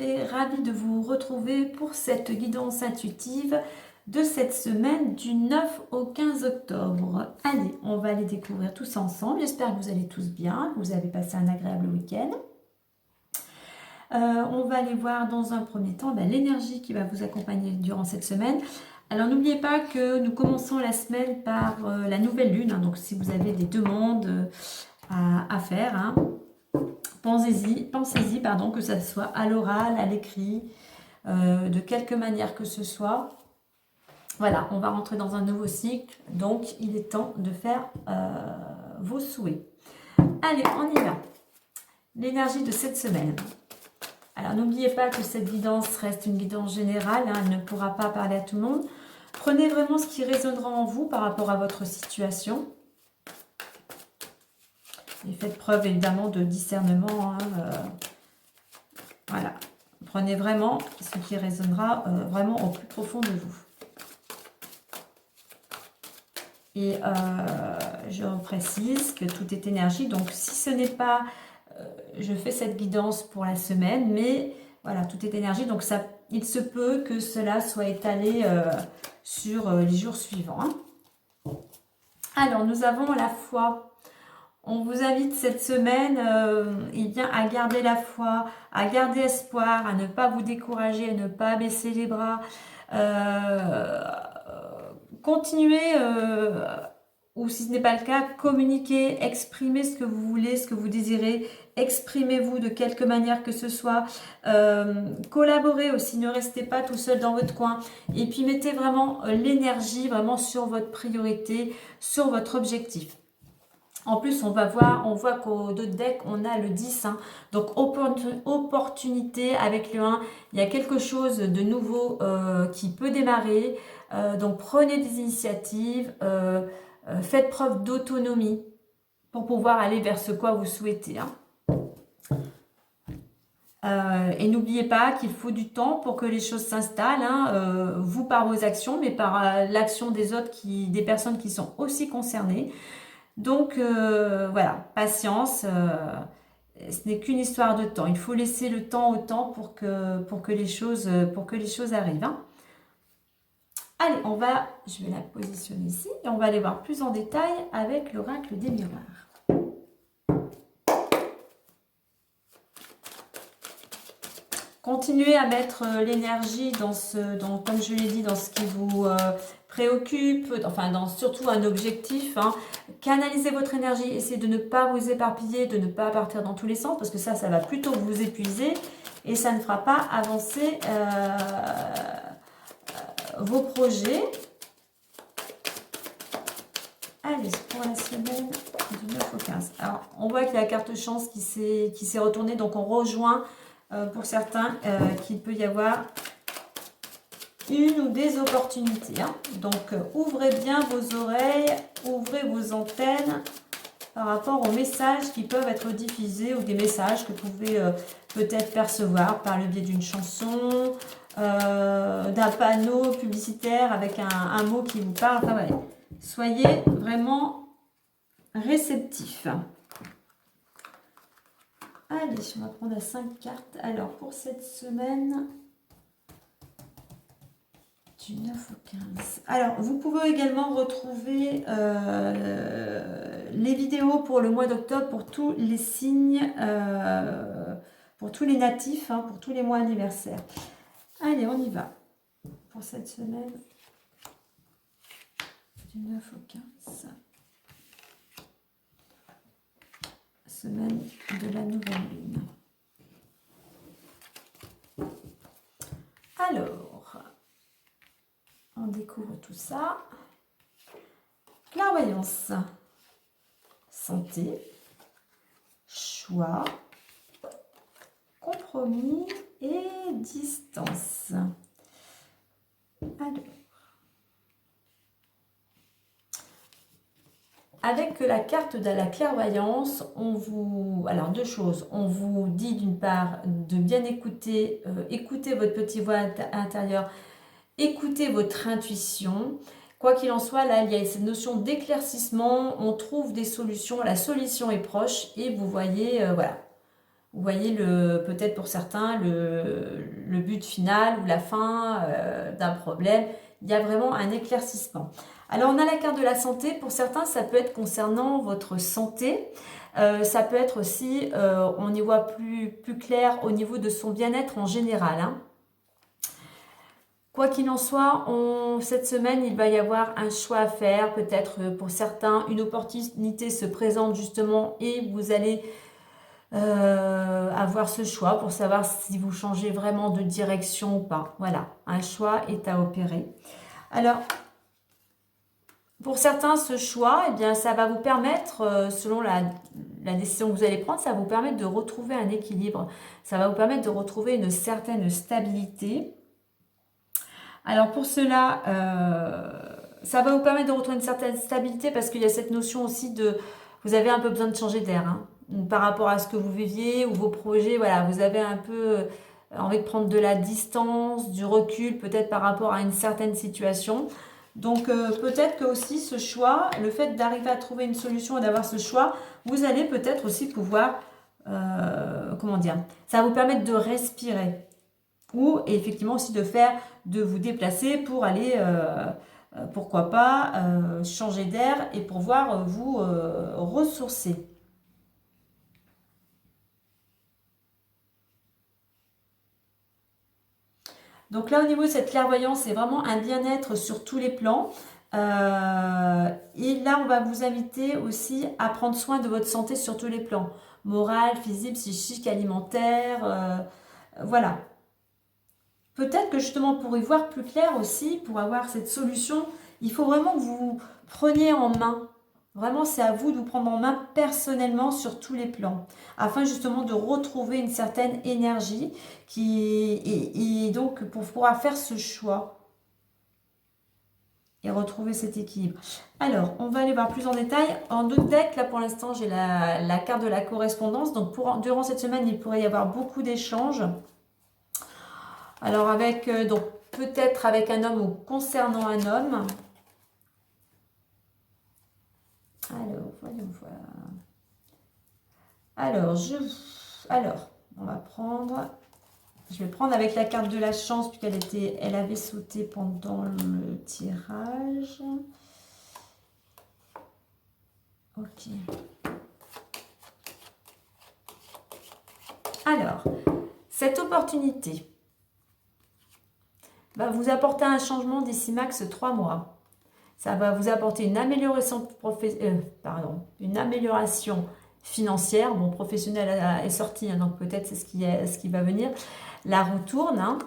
et ravie de vous retrouver pour cette guidance intuitive de cette semaine du 9 au 15 octobre. Allez, on va les découvrir tous ensemble. J'espère que vous allez tous bien, que vous avez passé un agréable week-end. On va aller voir dans un premier temps l'énergie qui va vous accompagner durant cette semaine. Alors n'oubliez pas que nous commençons la semaine par la nouvelle lune, hein, donc si vous avez des demandes à faire, hein, pensez-y, pardon, que ça soit à l'oral, à l'écrit, de quelque manière que ce soit. Voilà, on va rentrer dans un nouveau cycle, donc il est temps de faire vos souhaits. Allez, on y va. L'énergie de cette semaine. Alors n'oubliez pas que cette guidance reste une guidance générale, hein, elle ne pourra pas parler à tout le monde. Prenez vraiment ce qui résonnera en vous par rapport à votre situation. Et faites preuve évidemment de discernement. Hein, voilà. Prenez vraiment ce qui résonnera vraiment au plus profond de vous. Et je précise que tout est énergie. Donc si ce n'est pas... je fais cette guidance pour la semaine, mais voilà, tout est énergie. Donc ça, il se peut que cela soit étalé sur les jours suivants. Hein. Alors, nous avons la foi. On vous invite cette semaine à garder la foi, à garder espoir, à ne pas vous décourager, à ne pas baisser les bras. Continuez, ou si ce n'est pas le cas, communiquez, exprimez ce que vous voulez, ce que vous désirez. Exprimez-vous de quelque manière que ce soit. Collaborez aussi, ne restez pas tout seul dans votre coin. Et puis mettez vraiment l'énergie vraiment sur votre priorité, sur votre objectif. En plus, on voit qu'au dos de deck, on a le 10. Hein. Donc, opportunité avec le 1. Il y a quelque chose de nouveau qui peut démarrer. Donc, prenez des initiatives. Faites preuve d'autonomie pour pouvoir aller vers ce quoi vous souhaitez. Hein. Et n'oubliez pas qu'il faut du temps pour que les choses s'installent. Hein. Vous par vos actions, mais par l'action des autres, des personnes qui sont aussi concernées. Donc voilà, patience, ce n'est qu'une histoire de temps. Il faut laisser le temps au temps pour que les choses arrivent. Hein. Allez, je vais la positionner ici et on va aller voir plus en détail avec l'oracle des miroirs. Continuez à mettre l'énergie comme je l'ai dit, dans ce qui vous préoccupe, enfin surtout un objectif. Hein. Canalisez votre énergie, essayez de ne pas vous éparpiller, de ne pas partir dans tous les sens, parce que ça va plutôt vous épuiser et ça ne fera pas avancer vos projets. Allez, pour la semaine du 9 au 15. Alors, on voit qu'il y a la carte chance qui s'est retournée, donc on rejoint pour certains qu'il peut y avoir une ou des opportunités. Hein. Donc, ouvrez bien vos oreilles, ouvrez vos antennes par rapport aux messages qui peuvent être diffusés ou des messages que vous pouvez peut-être percevoir par le biais d'une chanson, d'un panneau publicitaire avec un mot qui vous parle. Enfin, ouais. Soyez vraiment réceptifs. Allez, on va prendre 5 cartes. Alors, pour cette semaine du 9 au 15. Alors, vous pouvez également retrouver les vidéos pour le mois d'octobre pour tous les signes, pour tous les natifs, hein, pour tous les mois anniversaires. Allez, on y va. Pour cette semaine du 9 au 15. Semaine de la nouvelle lune. Alors, on découvre tout ça. Clairvoyance, santé, choix, compromis et distance. Alors, avec la carte de la clairvoyance, alors deux choses, on vous dit d'une part de bien écouter, écoutez votre petite voix intérieure, écoutez votre intuition. Quoi qu'il en soit, là, il y a cette notion d'éclaircissement, on trouve des solutions, la solution est proche et vous voyez, voilà. vous voyez peut-être pour certains le but final ou la fin d'un problème. Il y a vraiment un éclaircissement. Alors on a la carte de la santé. Pour certains, ça peut être concernant votre santé. Ça peut être aussi, on y voit plus clair au niveau de son bien-être en général. Hein. Quoi qu'il en soit, cette semaine, il va y avoir un choix à faire. Peut-être pour certains, une opportunité se présente justement et vous allez avoir ce choix pour savoir si vous changez vraiment de direction ou pas. Voilà, un choix est à opérer. Alors, pour certains, ce choix, eh bien, ça va vous permettre, selon la décision que vous allez prendre, ça va vous permettre de retrouver un équilibre. Ça va vous permettre de retrouver une certaine stabilité. Alors pour cela, ça va vous permettre de retrouver une certaine stabilité parce qu'il y a cette notion aussi de... Vous avez un peu besoin de changer d'air, hein, par rapport à ce que vous viviez ou vos projets. Voilà, vous avez un peu envie de prendre de la distance, du recul, peut-être par rapport à une certaine situation. Donc peut-être que aussi ce choix, le fait d'arriver à trouver une solution et d'avoir ce choix, vous allez peut-être aussi pouvoir, comment dire, ça va vous permettre de respirer ou effectivement aussi de vous déplacer pour aller, pourquoi pas, changer d'air et pouvoir vous ressourcer. Donc là, au niveau de cette clairvoyance, c'est vraiment un bien-être sur tous les plans. Et là, on va vous inviter aussi à prendre soin de votre santé sur tous les plans. Moral, physique, psychique, alimentaire. Voilà. Peut-être que justement pour y voir plus clair aussi, pour avoir cette solution, il faut vraiment que vous vous preniez en main. Vraiment, c'est à vous de vous prendre en main personnellement sur tous les plans, afin justement de retrouver une certaine énergie et donc pour pouvoir faire ce choix et retrouver cet équilibre. Alors, on va aller voir plus en détail. En autre deck, là pour l'instant, j'ai la carte de la correspondance. Donc, durant cette semaine, il pourrait y avoir beaucoup d'échanges. Alors, donc peut-être avec un homme ou concernant un homme. Alors, voyons voir. Alors, on va prendre... Je vais prendre avec la carte de la chance, puisqu'elle avait sauté pendant le tirage. Ok. Alors, cette opportunité va vous apporter un changement d'ici max 3 mois. Ça va vous apporter une amélioration, une amélioration financière. Bon, professionnelle est sortie, hein, donc peut-être c'est ce qui va venir. La roue tourne. Hein.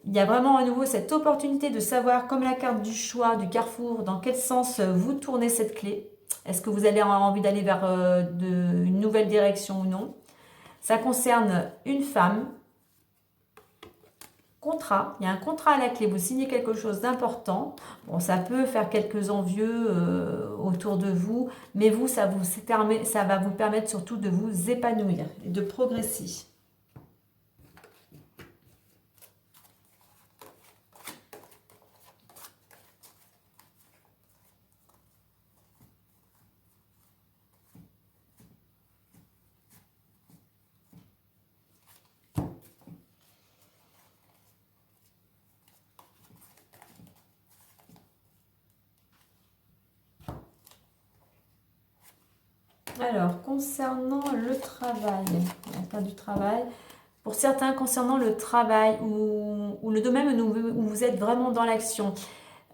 Il y a vraiment à nouveau cette opportunité de savoir, comme la carte du choix, du carrefour, dans quel sens vous tournez cette clé. Est-ce que vous allez avoir envie d'aller vers une nouvelle direction ou non? Ça concerne une femme. Contrat, il y a un contrat à la clé, vous signez quelque chose d'important. Bon, ça peut faire quelques envieux autour de vous, mais vous, ça va vous permettre surtout de vous épanouir et de progresser. Alors, concernant le travail, la carte du travail, pour certains, concernant le travail ou le domaine où vous êtes vraiment dans l'action,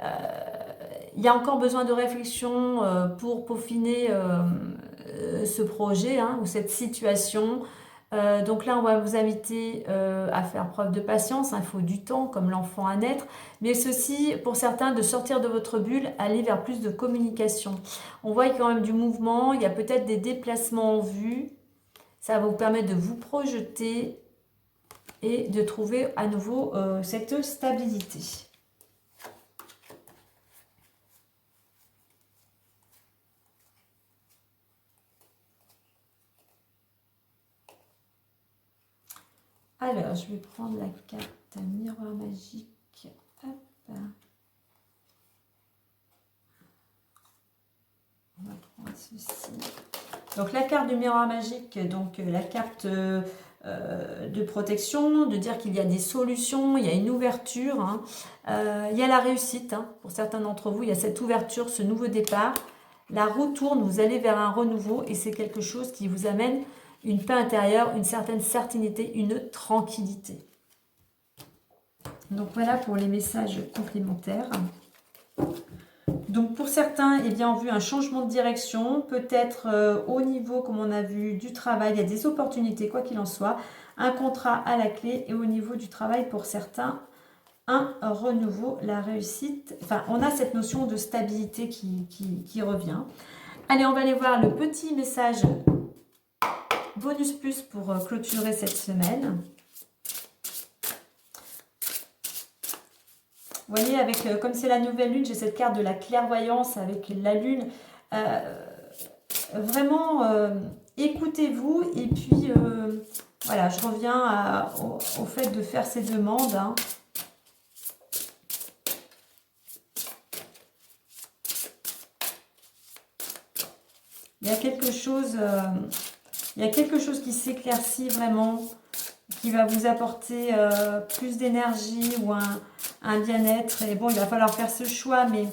il y a encore besoin de réflexion pour peaufiner ce projet hein, ou cette situation. Donc là, on va vous inviter à faire preuve de patience. Hein, il faut du temps, comme l'enfant à naître. Mais ceci, pour certains, de sortir de votre bulle, aller vers plus de communication. On voit qu'il y a quand même du mouvement. Il y a peut-être des déplacements en vue. Ça va vous permettre de vous projeter et de trouver à nouveau cette stabilité. Alors, je vais prendre la carte miroir magique. Hop. On va prendre ceci. Donc, la carte du miroir magique, donc la carte de protection, de dire qu'il y a des solutions, il y a une ouverture, hein. Il y a la réussite, hein. Pour certains d'entre vous, il y a cette ouverture, ce nouveau départ. La roue tourne, vous allez vers un renouveau et c'est quelque chose qui vous amène une paix intérieure, une certaine sérénité, une tranquillité. Donc voilà pour les messages complémentaires. Donc pour certains, eh bien, on a vu un changement de direction, peut-être au niveau, comme on a vu, du travail, il y a des opportunités, quoi qu'il en soit, un contrat à la clé, et au niveau du travail, pour certains, un renouveau, la réussite. Enfin, on a cette notion de stabilité qui revient. Allez, on va aller voir le petit message bonus plus pour clôturer cette semaine. Vous voyez, avec, comme c'est la nouvelle lune, j'ai cette carte de la clairvoyance avec la lune. Vraiment, écoutez-vous. Et puis, voilà, je reviens au fait de faire ces demandes. Hein. Il y a quelque chose, qui s'éclaircit vraiment, qui va vous apporter plus d'énergie ou un bien-être. Et bon, il va falloir faire ce choix, mais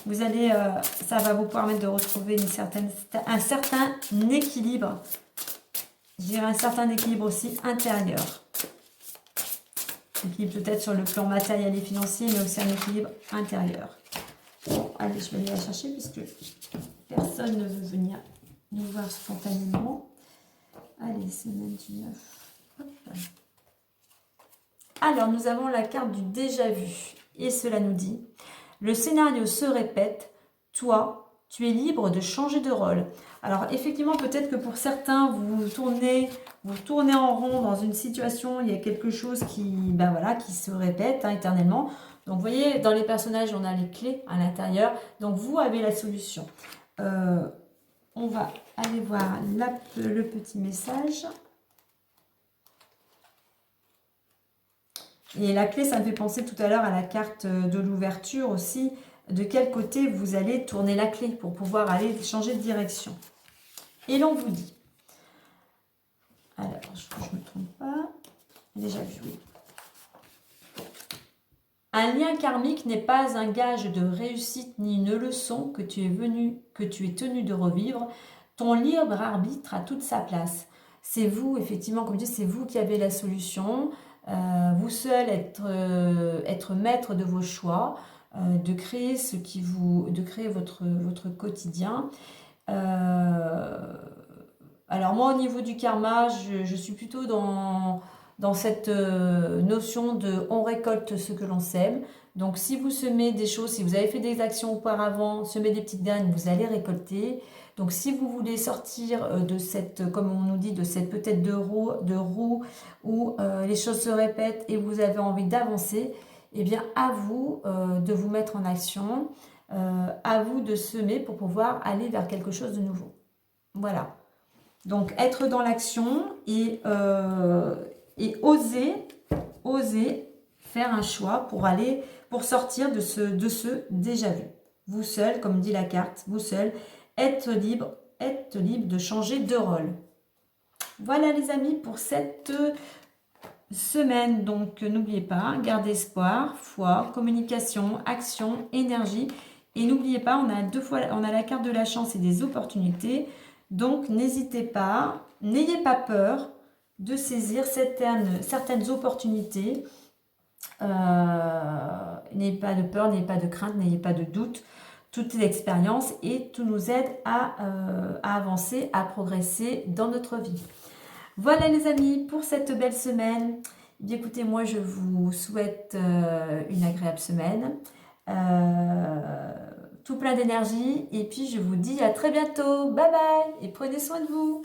vous allez, ça va vous permettre de retrouver un certain équilibre. Je dirais un certain équilibre aussi intérieur. Équilibre peut-être sur le plan matériel et financier, mais aussi un équilibre intérieur. Bon, allez, je vais aller la chercher puisque personne ne veut venir nous voir spontanément. Allez, semaine du 9. Hop. Alors, nous avons la carte du déjà vu. Et cela nous dit, le scénario se répète, toi, tu es libre de changer de rôle. Alors, effectivement, peut-être que pour certains, vous tournez en rond dans une situation, il y a quelque chose qui se répète éternellement. Donc, vous voyez, dans les personnages, on a les clés à l'intérieur. Donc, vous avez la solution. On va aller voir le petit message. Et la clé, ça me fait penser tout à l'heure à la carte de l'ouverture aussi. De quel côté vous allez tourner la clé pour pouvoir aller changer de direction. Et l'on vous dit. Alors, je ne me trompe pas. Déjà vu, oui. Un lien karmique n'est pas un gage de réussite ni une leçon que tu es tenu de revivre. Ton libre arbitre a toute sa place. C'est vous, effectivement, comme je dis, c'est vous qui avez la solution. Vous seul être maître de vos choix, de créer votre quotidien. Alors moi, au niveau du karma, je suis plutôt dans cette notion de on récolte ce que l'on sème. Donc si vous semez des choses, si vous avez fait des actions auparavant, semez des petites graines, vous allez récolter. Donc si vous voulez sortir de cette, comme on nous dit, de cette peut-être de roue où les choses se répètent et vous avez envie d'avancer, eh bien à vous de vous mettre en action, à vous de semer pour pouvoir aller vers quelque chose de nouveau. Voilà. Donc être dans l'action et oser faire un choix pour sortir de ce déjà vu. Vous seul, comme dit la carte, vous seul, êtes libre de changer de rôle. Voilà les amis pour cette semaine. Donc n'oubliez pas, gardez espoir, foi, communication, action, énergie. Et n'oubliez pas, on a la carte de la chance et des opportunités. Donc n'hésitez pas, n'ayez pas peur de saisir certaines opportunités. N'ayez pas de peur, n'ayez pas de crainte, n'ayez pas de doute. Toute l'expérience et tout nous aide à avancer, à progresser dans notre vie. Voilà les amis pour cette belle semaine. Bien, écoutez, moi je vous souhaite une agréable semaine. Tout plein d'énergie et puis je vous dis à très bientôt. Bye bye et prenez soin de vous.